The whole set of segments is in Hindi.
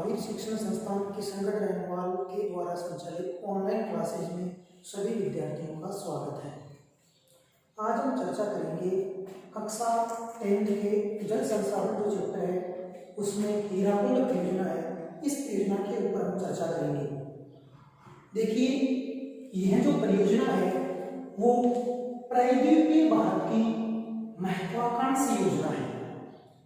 महावीर शिक्षण संस्थान किशनगढ़ रहनवाल के द्वारा संचालित ऑनलाइन क्लासेज में सभी विद्यार्थियों का स्वागत है। आज हम चर्चा करेंगे कक्षा 10 के जल संसाधन जो चैप्टर है उसमें हीराकुंड परियोजना है, इस परियोजना के ऊपर हम चर्चा करेंगे। देखिए, यह जो परियोजना है वो प्रायद्वीपीय भारत की महत्वाकांक्षी योजना है,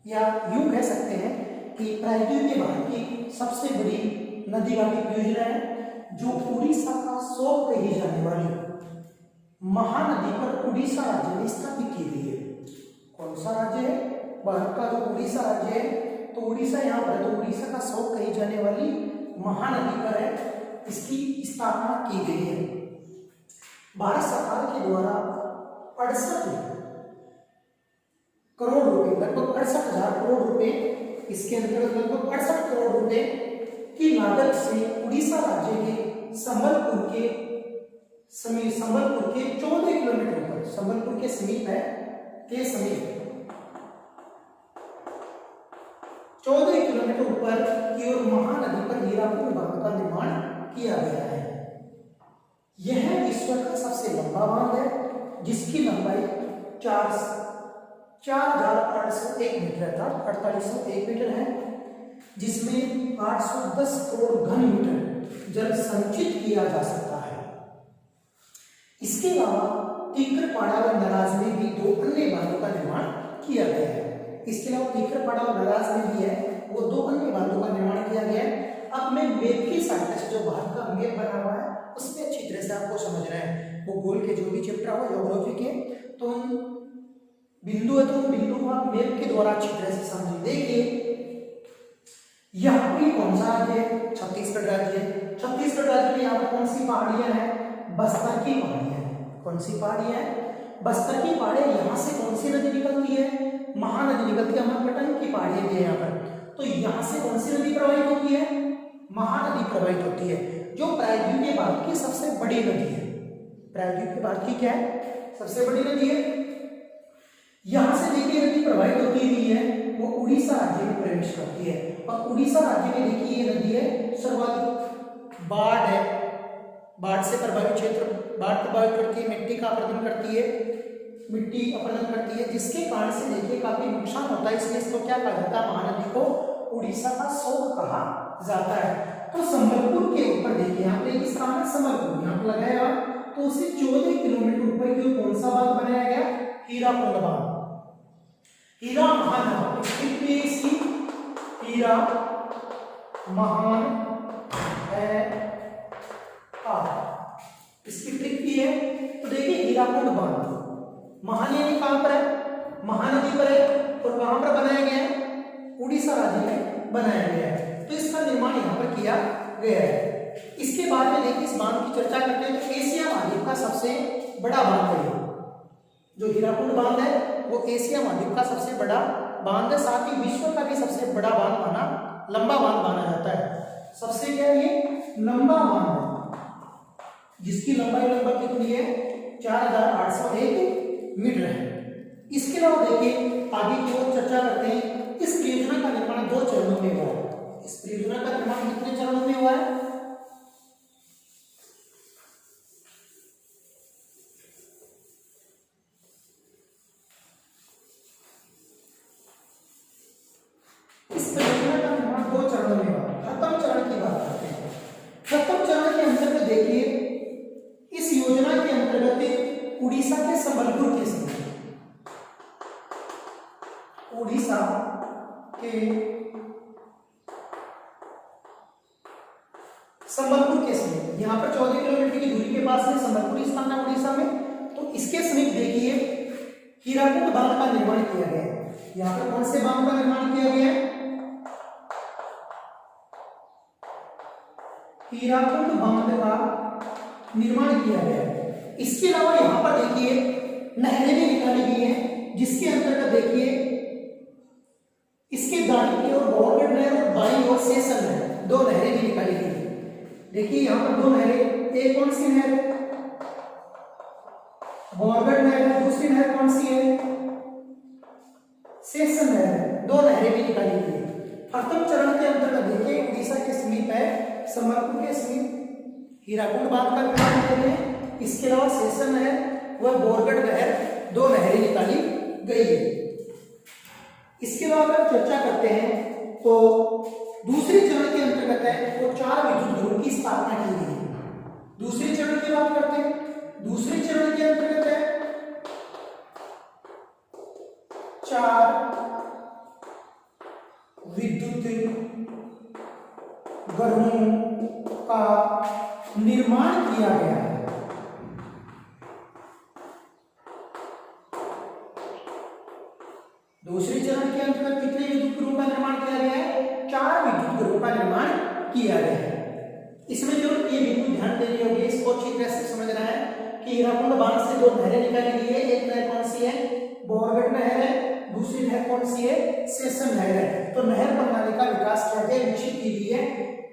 या यूं कह सकते हैं कि प्रायद्वीपीय भारत की सबसे बड़ी नदी वाली परियोजना है, जो उड़ीसा का शोक कही जाने वाली महानदी पर उड़ीसा राज्य में स्थापित की गई है। कौन सा राज्य है? भारत का जो उड़ीसा राज्य है, तो उड़ीसा यहाँ पर, तो उड़ीसा का शोक कही जाने वाली महानदी पर है, इसकी स्थापना की गई है। भारत सरकार के द्वारा 68 करोड़ रुपए, लगभग 68,000 करोड़ रुपए, इसके अंतर्गत लगभग 68 करोड़ रुपए की लागत से उड़ीसा राज्य के संबलपुर के 14 किलोमीटर ऊपर, संबलपुर के समीप है, के समीप 14 किलोमीटर ऊपर की ओर महानदी पर हीराकुंड बांध का निर्माण किया गया है। यह विश्व का सबसे लंबा बांध है, जिसकी लंबाई 4,801 मीटर था, 4,801 मीटर है, जिसमें 810 करोड़ घन मीटर जल संचित किया जा सकता है। इसके अलावा टीकरपाड़ा व नराज में भी 2 अन्य बांधों का निर्माण किया गया है। इसके अलावा टीकरपाड़ा और नराज में भी है, वो 2 अन्य बांधों का निर्माण किया गया है। अब मैं मैप की सहायता से, जो भारत का मैप बना हुआ है उसमें अच्छी तरह से आपको समझना है। वो गोल के जो भी चैप्टर हो ज्योग्राफी के, तो बिंदु है, तो बिंदु को आप मैप के द्वारा अच्छी तरह से समझिए। देखिए, यहाँ पे कौन सा राज्य है? छत्तीसगढ़ राज्य है। छत्तीसगढ़ राज्य में यहाँ पर कौन सी पहाड़ियां हैं? बस्तर की पहाड़ियां हैं। कौन सी पहाड़ियां हैं? बस्तर की पहाड़ियां। यहाँ से कौन सी नदी निकलती है? महानदी निकलती है। अमरकंटक की पहाड़ियां भी है यहाँ पर। तो यहाँ से कौन सी नदी प्रवाहित होती है? महानदी प्रवाहित होती है, जो प्रायद्वीपीय भारत की सबसे बड़ी नदी है। प्रायद्वीपीय भारत की क्या है? सबसे बड़ी नदी है। यहां से देखिए नदी प्रवाहित होती हुई है, वो उड़ीसा राज्य में प्रवेश करती है, और उड़ीसा राज्य में देखिए ये नदी है सर्वाधिक बाढ़ है, बाढ़ से प्रभावित क्षेत्र, बाढ़ प्रभावित करती है, मिट्टी का अपरदन करती है, मिट्टी अपरदन करती है, जिसके कारण से देखिए काफी नुकसान होता है। इसलिए इसको क्या कहा जाता है? महानदी को उड़ीसा का शोक कहा जाता है। तो संबलपुर के ऊपर देखिए, यहाँ पे इस स्थान है संबलपुर, यहाँ पे लगाया, तो उसे 14 किलोमीटर ऊपर की कौन सा बांध बनाया गया? हीराकुंड बांध। हीरा महान हीरा महान है, इसकी ट्रिक भी है। तो देखिए, हीराकुंड बांध महान यानी कहां पर है? महानदी पर है, और कहां पर बनाया गया है? उड़ीसा राज्य में बनाया गया है। तो इसका निर्माण यहाँ पर किया गया है। इसके बाद में देखिए, इस बांध की चर्चा करते हैं। तो एशिया महाद्वीप का सबसे बड़ा बांध है, जो हीराकुंड बांध है वो एशिया महाद्वीप का सबसे बड़ा बांध है, साथ ही विश्व का भी सबसे बड़ा बांध माना, लंबा बांध माना जाता है। सबसे क्या है? ये लंबा बांध है, जिसकी लंबाई लगभग कितनी है? 4,801 मीटर है। इसके अलावा देखिए, आगे की ओर चर्चा करते हैं। इस परियोजना का निर्माण 2 चरणों में हुआ है। इस परियोजना का निर्माण कितने चरणों में हुआ है? इस परियोजना का निर्माण 2 चरणों में हुआ। प्रथम चरण की बात करते हैं। प्रथम चरण के अंतर्गत देखिए, इस योजना के अंतर्गत उड़ीसा के संबलपुर के समीप, उड़ीसा के संबलपुर के समीप, यहाँ पर 14 किलोमीटर की दूरी के पास है संबलपुर स्थान है उड़ीसा में। तो इसके समीप देखिए हीराकुंड बांध का निर्माण किया गया है। यहाँ पर कौन से बांध का निर्माण किया गया है? हीराकुंड बांध का निर्माण किया गया है। इसके अलावा यहाँ पर देखिए नहरें भी निकाली गई हैं, जिसके अंतर्गत देखिए इसके दाईं की ओर बोरगढ़ नहर और बाईं ओर सेसन नहर, 2 नहरें भी निकाली गई हैं। देखिए यहाँ पर 2 नहरें, एक कौन सी नहर है? बोरगढ़ नहर। दूसरी नहर कौन सी है? सेसन नहर। 2 नहरें भी निकाली गई है। प्रथम चरण के अंतर्गत देखिए उड़ीसा संबलपुर के समीप हीराकुंड बांध का निर्माण किया गया है। इसके अलावा सेशन नहर व बोरगढ़ नहर, 2 नहरें निकाली गई है। इसके बाद अगर चर्चा करते हैं तो दूसरे चरण के अंतर्गत है वो 4 विद्युत गृहों की स्थापना की गई है। दूसरे चरण की बात करते हैं, दूसरे चरण के अंतर्गत है 4 विद्युत गृहों का निर्माण किया गया है। दूसरे चरण के अंतर्गत कितने विद्युत गृहों का निर्माण किया गया है? 4 विद्युत गृहों का निर्माण किया गया है। इसमें जो ये बिल्कुल ध्यान देनी होगी, इसको अच्छी तरह से समझना है कि हीराकुंड बांध से 2 नहरें निकाली गई है। एक नहर कौन सी है? बोरगढ़ नहर है। दूसरी नहर कौन सी है? सेशन नहर है। तो नहर प्रणाली का विकास किया गया, विकसित की गई है,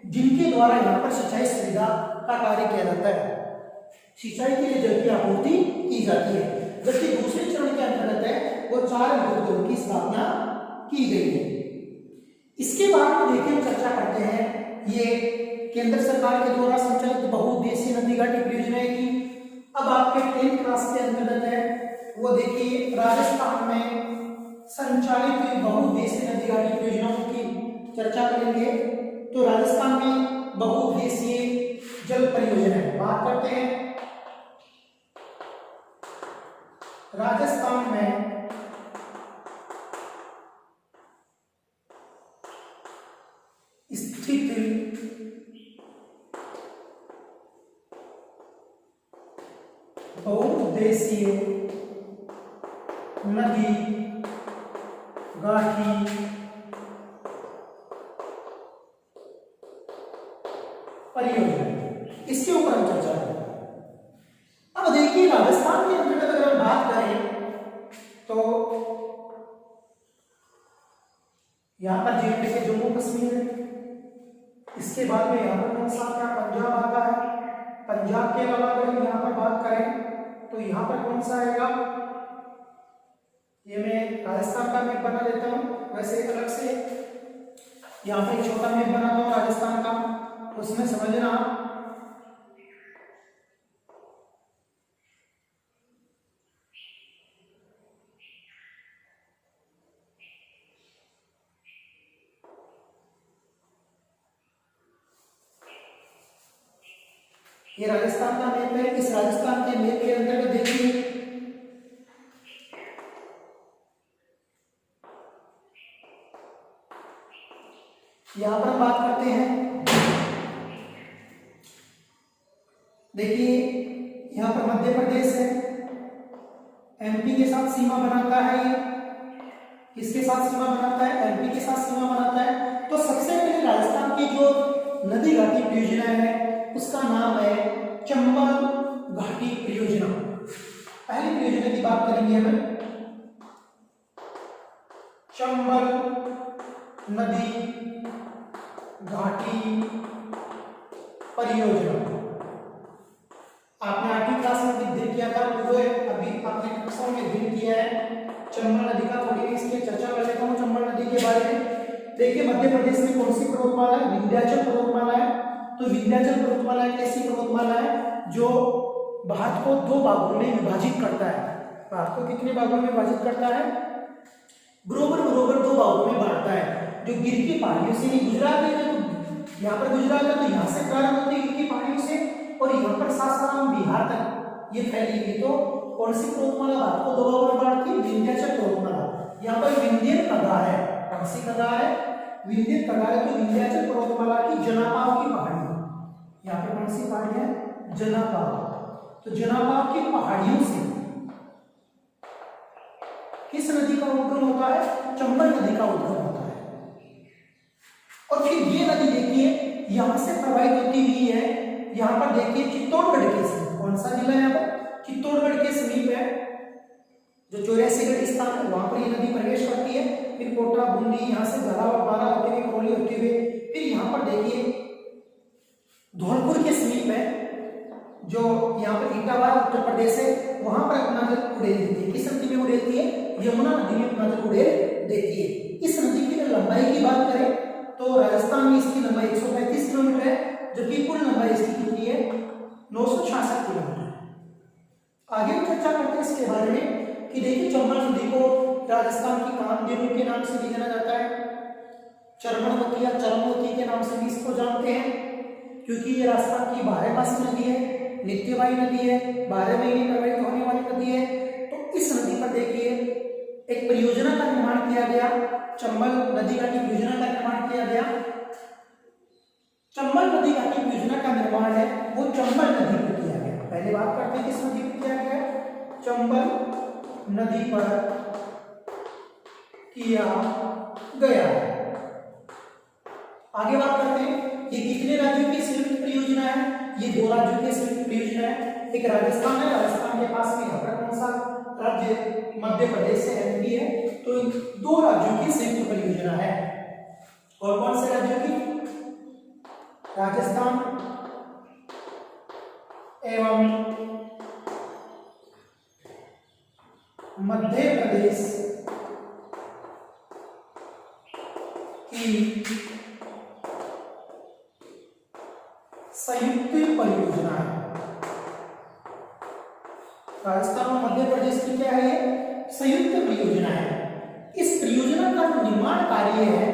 जिनके द्वारा यहाँ पर सिंचाई सुविधा का कार्य किया जाता है, सिंचाई के लिए जल की आपूर्ति की जाती है। जबकि दूसरे चरण के अंतर्गत है वो 4 विद्युत गृहों की स्थापना की गई है। इसके बाद में देखिए हम चर्चा करते हैं ये केंद्र सरकार के द्वारा संचालित बहुउद्देशीय नदी घाटी परियोजनाएं की। अब आपके 10th क्लास के अंतर्गत है वो देखिए राजस्थान में संचालित बहुउद्देशीय नदी घाटी परियोजनाओं की चर्चा करेंगे। तो राजस्थान में बहुउद्देशीय जल परियोजनाएं बात करते हैं। राजस्थान में स्थित बहुउद्देशीय नदी घाटी परियोजना, इसके ऊपर हम चर्चा करेंगे। अब देखिए राजस्थान के अंतर्गत अगर हम बात करें तो यहाँ पर जे के जम्मू कश्मीर है। इसके बाद में यहाँ पर कौन सा आता है? पंजाब आता है। पंजाब के अलावा अगर हम यहाँ पर बात करें तो यहाँ पर कौन सा आएगा? ये मैं राजस्थान का मैप बना देता हूँ, वैसे अलग से यहाँ पर एक छोटा मैप बनाता हूँ राजस्थान का, उसमें समझना ये राजस्थान का मैप है। इस राजस्थान के मैप के अंतर्गत देखिए यहां पर बात करते हैं, देखिए यहां पर मध्य प्रदेश है, एमपी के साथ सीमा बनाता है। ये किसके साथ सीमा बनाता है? एमपी के साथ सीमा बनाता है। तो सबसे पहले राजस्थान की जो नदी घाटी परियोजना है उसका नाम है चंबल घाटी परियोजना। पहली परियोजना की बात करेंगे हम, चंबल नदी घाटी परियोजना। आपने 8वीं क्लास में अध्ययन किया था, वो अभी आपने कक्षाओं में अध्ययन किया है चंबल नदी का। थोड़ी इसकी चर्चा कर लेता हूँ चंबल नदी के बारे में। देखिए मध्य प्रदेश में कौन सी पर्वतमाला है? विंध्याचल पर्वतमाला है। तो विंध्याचल पर्वतमाला एक ऐसी पर्वतमाला है जो भारत को 2 भागों में विभाजित करता है। भारत को कितने भागों में विभाजित करता है? बरोबर 2 भागों में बांटता है। जो गिर की पहाड़ियों से गुजरात है, तो यहाँ पर गुजरात है, तो यहाँ से प्रारंभ होती है गिर की पहाड़ियों से, और यहाँ पर सासाराम बिहार तक ये फैली हुई। तो कौन सी पर्वतमाला भारत को 2 भागों में बांटती है? विंध्याचल पर्वतमाला। यहाँ पर विंध्य कगा है। कौन सी कगा है? विंध्य कगा है। तो विंध्याचल पर्वतमाला की जनापाव की पहाड़ी, यहाँ पर कौन सी पहाड़ी है? जनापाव। तो जनापाव की पहाड़ियों से किस नदी का उद्गम होता है? चंबल नदी का उद्गम होता है। और फिर ये नदी देखिए यहां से प्रवाहित होती हुई है, यहां पर देखिए चित्तौड़गढ़ के समीप। कौन सा जिला है यहाँ पर? चित्तौड़गढ़ के समीप है, जो 84गढ़ स्थान है, वहां पर ये नदी प्रवेश करती है। फिर कोटा, बूंदी, यहाँ से झालावाड़, बारा होते हुए, करौली होते हुए, फिर यहाँ पर देखिए धौलपुर के समीप है, जो यहाँ पर इटावा उत्तर प्रदेश है, वहां पर अपना जल उड़ेल देती है। किस नदी में उड़ेलती है? यमुना नदी में अपना जल उड़ेल देती है। इस नदी की लंबाई की बात करें तो राजस्थान में इसकी लंबाई 135 किलोमीटर है, जबकि आगे भी चर्चा करते हैं इसके बारे में कि देखिए चंबल नदी को राजस्थान की कामधेनु के नाम से भी जाना जाता है, चरमनवती या चरमवती के नाम से भी इसको जानते हैं, क्योंकि ये राजस्थान की 12 नदी है, नित्यवाही नदी है, 12 महीने प्रवाहित होने वाली नदी है। तो इस नदी पर देखिए एक परियोजना का निर्माण किया गया, चंबल नदी घाटी परियोजना का निर्माण किया गया। चंबल नदी घाटी परियोजना का निर्माण है वो चंबल नदी पर किया गया। पहले बात करते हैं किस नदी पर किया गया, चंबल नदी पर किया गया। आगे बात करते हैं ये कितने राज्यों की संयुक्त परियोजना है, ये 2 राज्यों की संयुक्त परियोजना है। एक राजस्थान है, राजस्थान के पास में यहाँ पर कौन सा राज्य, मध्य प्रदेश है, एमपी है, तो 2 राज्यों की संयुक्त परियोजना है। और कौन से राज्यों की, राजस्थान एवं मध्य प्रदेश की संयुक्त परियोजना है। राजस्थान और मध्य प्रदेश की क्या है, ये संयुक्त परियोजना है। इस परियोजना का जो निर्माण कार्य है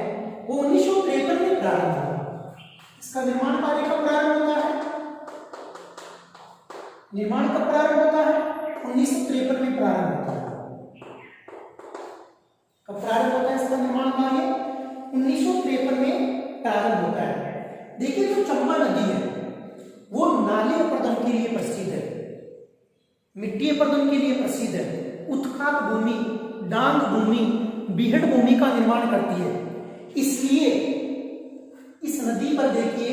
वो 1953 में प्रारंभ हुआ। इसका निर्माण कार्य कब प्रारंभ होता है, निर्माण कब प्रारंभ होता है, 1953 में प्रारंभ होता है। कब प्रारंभ होता है इसका निर्माण कार्य, 1953 में प्रारंभ होता है। देखिए जो चंबल नदी है वो नाली अपरदन के लिए प्रसिद्ध है, मिट्टी अपरदन के लिए प्रसिद्ध है, उत्खात भूमि, डांग भूमि, बीहड़ भूमि का निर्माण करती है। इसलिए इस नदी पर देखिए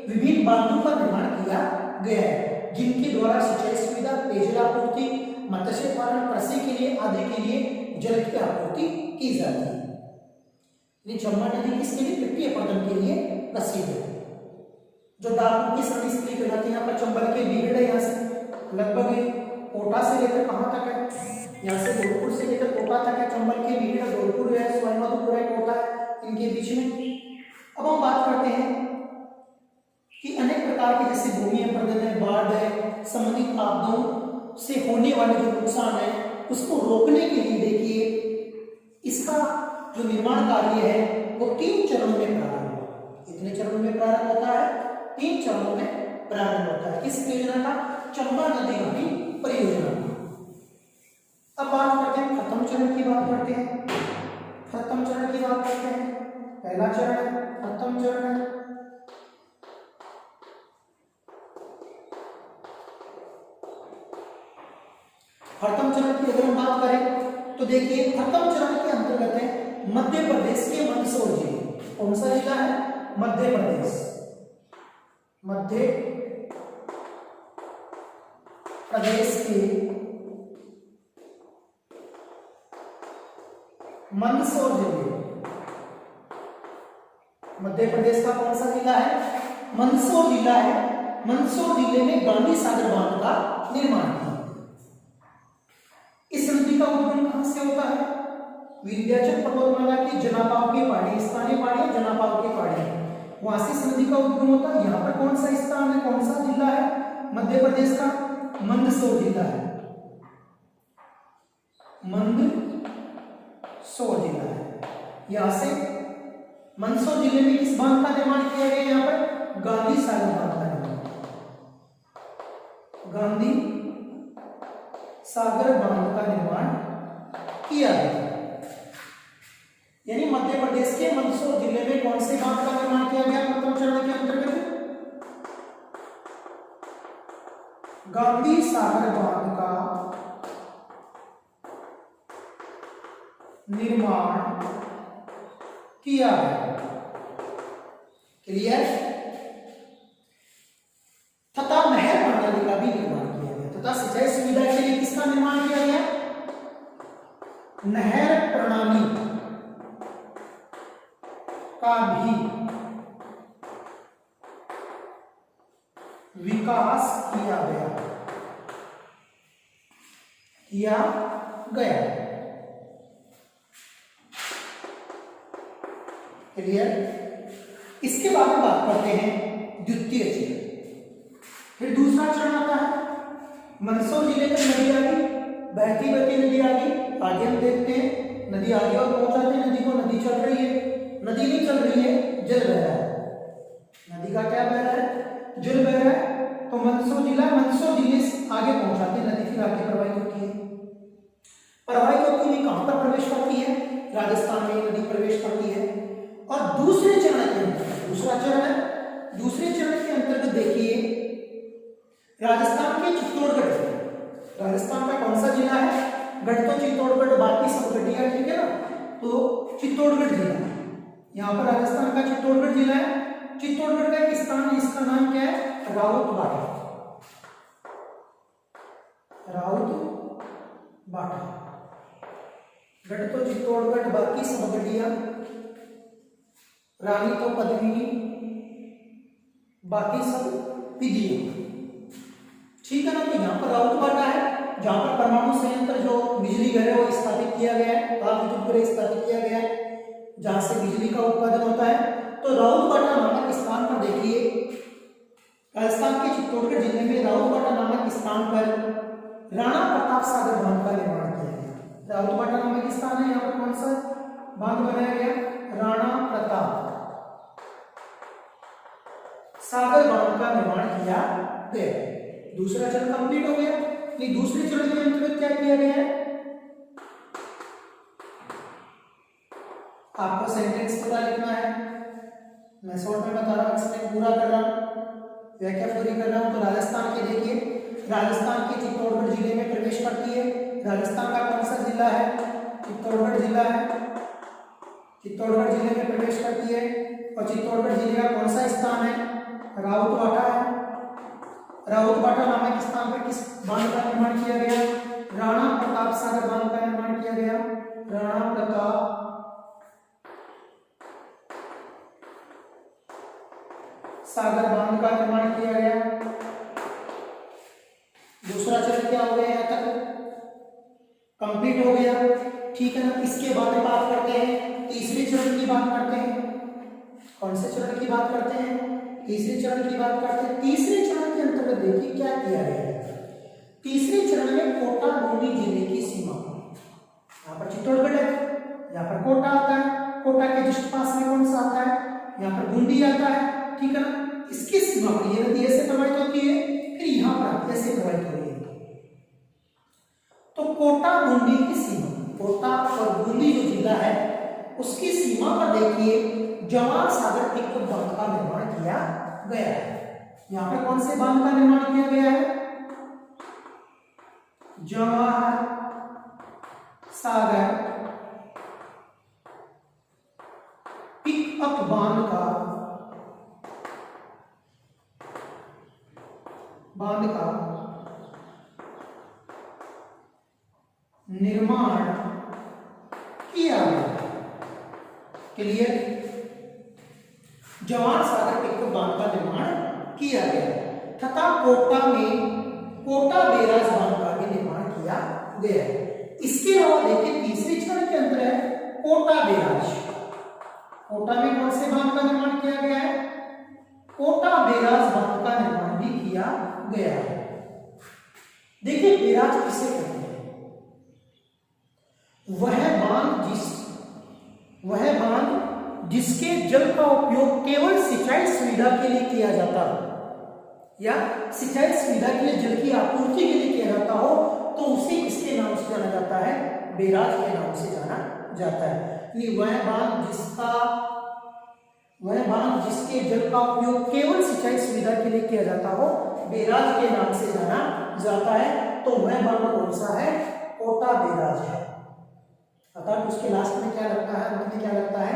विभिन्न बांधों का निर्माण किया गया है, जिनके द्वारा सिंचाई सुविधा, पेयजल आपूर्ति, मत्स्य पालन, कृषि के लिए आदि के लिए जल की आपूर्ति की जाती है। चंबल नदी किसके लिए, मिट्टी अपरदन के लिए प्रसिद्ध है। जो डाकू की सदी स्त्री कहलाती है, यहाँ पर चंबल के बीहड़ है, यहाँ से लगभग कोटा से लेकर कहां तक है, यहाँ से धौलपुर से लेकर कोटा तक है। चंबल के बीहड़, धौलपुर है, सोनभद्र है, कोटा है, इनके बीच में। अब हम बात करते हैं कि अनेक प्रकार के जैसे भूमि अपरदन है, बाढ़ है, संबंधित आपदाओं से होने वाले जो नुकसान है उसको रोकने के लिए देखिए इसका जो निर्माण कार्य है वो 3 चरणों में प्रारंभ होता है। कितने चरणों में प्रारंभ होता है, 3 चरणों में प्रारंभ होता है। किस परियोजना का, चंबल नदी घाटी परियोजना। अब बात करते हैं प्रथम चरण की बात करते हैं, प्रथम चरण की बात करते हैं। पहला चरण प्रथम चरण है। प्रथम चरण की अगर हम बात करें तो देखिए प्रथम चरण के अंतर्गत है मध्य प्रदेश के मंदसौर जिले। कौन सा जिला है, मध्य प्रदेश, मध्य प्रदेश के मंदसौर जिले। मध्य प्रदेश का कौन सा जिला है, मंदसौर जिला है। मंदसौर जिले में गांधी सागर बांध का निर्माण किया। इस नदी का उद्गम कहां से होता है, विंध्याचल पर्वतमाला की जनापाव की पहाड़ी, स्थानीय पहाड़ी जनापाव की पहाड़ी, वहां से इस नदी का उद्गम होता है। यहाँ पर कौन सा स्थान है, कौन सा जिला है मध्य प्रदेश का, मंदसौर जिला है, मंदसौर जिला है। यहां से मंदसौर जिले में किस बांध का निर्माण किया गया, यहाँ पर गांधी सागर बांध का निर्माण, गांधी सागर बांध का निर्माण किया गया। यानी मध्य प्रदेश के मंदसौर जिले में कौन से बांध का निर्माण किया गया प्रथम चरण के अंतर्गत, गांधी सागर बांध का निर्माण किया गया। क्लियर, तथा नहर प्रणाली का भी निर्माण किया गया, तथा सिंचाई सुविधा के लिए किसका निर्माण किया गया, नहर प्रणाली का भी विकास किया गया, किया गया। क्लियर। इसके बाद में बात करते हैं द्वितीय चरण। फिर दूसरा चरण आता है मंदसौर जिले तक नदी आ गई, बहती बहती नदी आ गई। आगे हम देखते हैं, नदी आगे और पहुंचाते हैं नदी को। नदी चल रही है, नदी नहीं चल रही है, जल बह रहा है। नदी का क्या बह रहा है? जल बह रहा है। तो मंदसौर जिले से आगे पहुंचाते हैं नदी, फिर आगे प्रवाहित होती है। प्रवाहित होती हुई कहां पर प्रवेश करती है? राजस्थान में नदी प्रवेश करती है। और दूसरे चरण के अंतर्गत, दूसरा चरण है, दूसरे चरण के अंतर्गत देखिए राजस्थान के चित्तौड़गढ़, राजस्थान का कौन सा जिला है? गढ़ तो चित्तौड़गढ़, बाकी सब गढ़िया, ठीक है ना। तो चित्तौड़गढ़ जिला, यहाँ पर राजस्थान का चित्तौड़गढ़ जिला है। चित्तौड़गढ़ का एक स्थान है, इसका नाम क्या है? राउतबाटा। राउतबाटा, गढ़ तो चित्तौड़गढ़, बाकी सब गढ़िया, रानी तो पद्मिनी, बाकी सब विदिया, ठीक है ना। तो यहाँ पर राउतबाटा है, जहां पर परमाणु संयंत्र जो बिजली घर है वो स्थापित किया गया है, स्थापित किया गया है, जहां से बिजली का उत्पादन होता है। तो राउतबाटा नामक स्थान पर देखिए, राजस्थान के चित्तौड़गढ़ जिले में राउतबाटा नामक स्थान पर राणा प्रताप सागर बांध का निर्माण किया गया। राउतबाटा नामक स्थान है, यहाँ पर कौन सा बांध बनाया गया? राणा प्रताप सागर बांध का निर्माण किया गया। दूसरा चरण कंप्लीट हो गया। नहीं, दूसरे चरण के अंतर्गत क्या किया गया है? आपको सेंटेंस पता लिखना है, मैं शॉर्ट में बता रहा हूं, एक्सप्लेन पूरा कर रहा हूं, व्याख्या पूरी कर रहा हूं। तो राजस्थान के देखिए, राजस्थान के चित्तौड़गढ़ जिले में प्रवेश करती है। राजस्थान का कौन सा जिला है? चित्तौड़गढ़ जिला है। चित्तौड़गढ़ जिले में प्रवेश करती है। और चित्तौड़गढ़ जिले का कौन सा स्थान है? राउतबाटा है। राउतबाटा नामक स्थान पर किस बांध का निर्माण किया गया? राणा प्रताप सागर बांध का निर्माण किया गया। राणा प्रताप सागर बांध का निर्माण किया गया। दूसरा चरण क्या हो गया? यहाँ तक कंप्लीट हो गया, ठीक है ना। इसके बाद में बात करते हैं तीसरे चरण की बात करते हैं। कौन से चरण की बात करते हैं? तीसरे चरण की बात करते हैं। तीसरे चरण के अंतर्गत देखिए क्या किया गया है। तीसरे चरण में कोटा बूंदी जिले की सीमा, यहाँ पर चित्तौड़गढ़ है, यहाँ पर कोटा आता है, कोटा के जस्ट पास में कौन सा आता है? यहाँ पर बूंदी आता है, ठीक है ना। इसकी सीमा पर ये नदी ऐसे प्रवाहित होती है, फिर यहाँ पर ऐसे प्रवाहित हो रही है। तो कोटा बूंदी की सीमा, कोटा और बूंदी जो जिला है उसकी सीमा पर देखिए जवाहर सागर टिक्कर बांध का निर्माण किया गया है। यहाँ पे कौन से बांध का निर्माण किया गया है? जवाहर सागर पिकअप बांध का निर्माण किया गया। क्लियर? जवाहर सागर पिकअप बांध का निर्माण किया गया तथा कोटा में कोटा बैराज बांध का भी निर्माण किया गया है। इसके अलावा देखिए तीसरे चरण के अंदर है कोटा बैराज। कोटा में कौन से बांध का निर्माण किया गया है? कोटा बैराज बांध का निर्माण भी किया गया है। देखिए बैराज किसे कहते हैं? वह बांध जिसके जल का उपयोग केवल सिंचाई सुविधा के लिए किया जाता हो या सिंचाई सुविधा के लिए जल की आपूर्ति के लिए किया जाता हो, तो उसे किसके नाम से जाना जाता है? बैराज के नाम से जाना जाता है। वह बांध जिसके जल का उपयोग केवल सिंचाई सुविधा के लिए किया जाता हो, बैराज के नाम से जाना जाता है। तो वह बांध कौन सा है? कोटा बैराज है। अर्थात उसके लास्ट में क्या लगता है? अंत में क्या लगता है?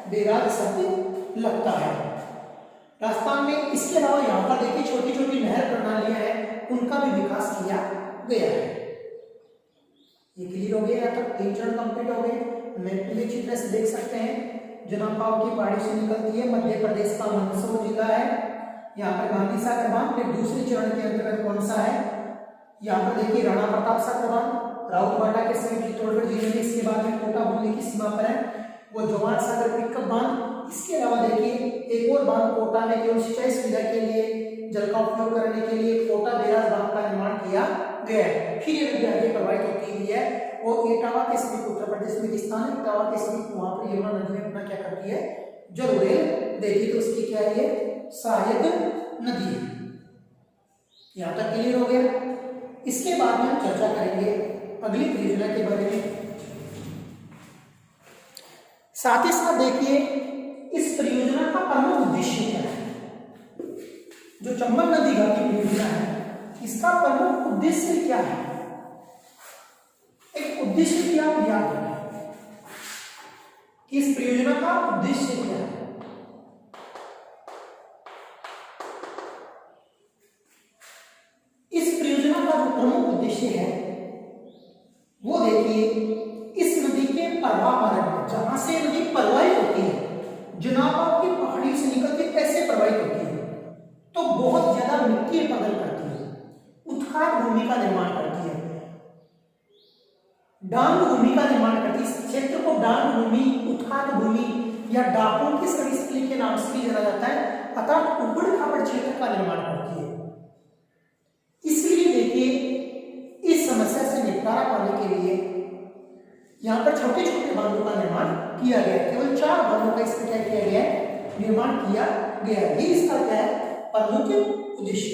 बैराज शब्द लगता है। राजस्थान में इसके अलावा यहाँ पर देखिए छोटी छोटी नहर प्रणालियां हैं, उनका भी विकास किया गया है। ये क्लियर हो गया? यहाँ तक 3 चरण कंप्लीट हो गए। मैप में अच्छी तरह से देख सकते हैं, जनकगांव की पहाड़ी से निकलती है, मध्य प्रदेश का मंदसौर जिला है। यहाँ पर गांधी सागर बांध। फिर दूसरे चरण के अंतर्गत कौन सा है? यहाँ पर देखिए राणा प्रताप सागर बांध राउतबाटा के समीप चित्तौड़गढ़ जिले में। इसके बाद में कोटा बूंदी की सीमा पर है वो जवाहर सागर पिकअप बांध। इसके अलावा देखिए एक और बांध कोटा में केवल सिंचाई सुविधा के लिए जल का उपयोग करने के लिए कोटा बैराज बांध का निर्माण किया गया है। फिर ये नदी आगे प्रवाहित होती हुई है और एटावा के समीप उत्तर प्रदेश में स्थान है, एटावा के समीप वहां पर यमुना नदी में अपना क्या करती है, जल उड़ेल देती। तो उसकी क्या है, सहायक नदी है। यहां तक क्लियर हो गया। इसके बाद में हम चर्चा करेंगे अगली परियोजना के बारे में। साथ ही साथ देखिए इस परियोजना का प्रमुख उद्देश्य क्या है। जो चंबल नदी घाटी परियोजना है इसका प्रमुख उद्देश्य क्या है, एक उद्देश्य की आप याद रखें कि इस परियोजना का उद्देश्य क्या है। इस परियोजना का जो प्रमुख उद्देश्य है वो देखिए, इस नदी के प्रवाह मार्ग में जहां से नदी प्रवाहित होती है, जनाबा की पहाड़ी से निकलती कैसे प्रवाहित होती है, तो बहुत ज्यादा मिट्टी पकड़ करती है, उत्खात भूमि का निर्माण करती है, डांग भूमि का निर्माण करती है। इस क्षेत्र को डांग भूमि, उत्खात भूमि या डाकों की सभी के नाम से भी जाना जाता है, अर्थात उबड़ खाबड़ क्षेत्र का निर्माण करती है। इसलिए देखिए इस समस्या से निपटारा पाने के लिए यहाँ पर छोटे छोटे बांधों का निर्माण किया गया है। केवल 4 बांधों का इसमें क्या किया गया है, निर्माण किया गया है। ये इसका क्या है, प्रमुख उद्देश्य।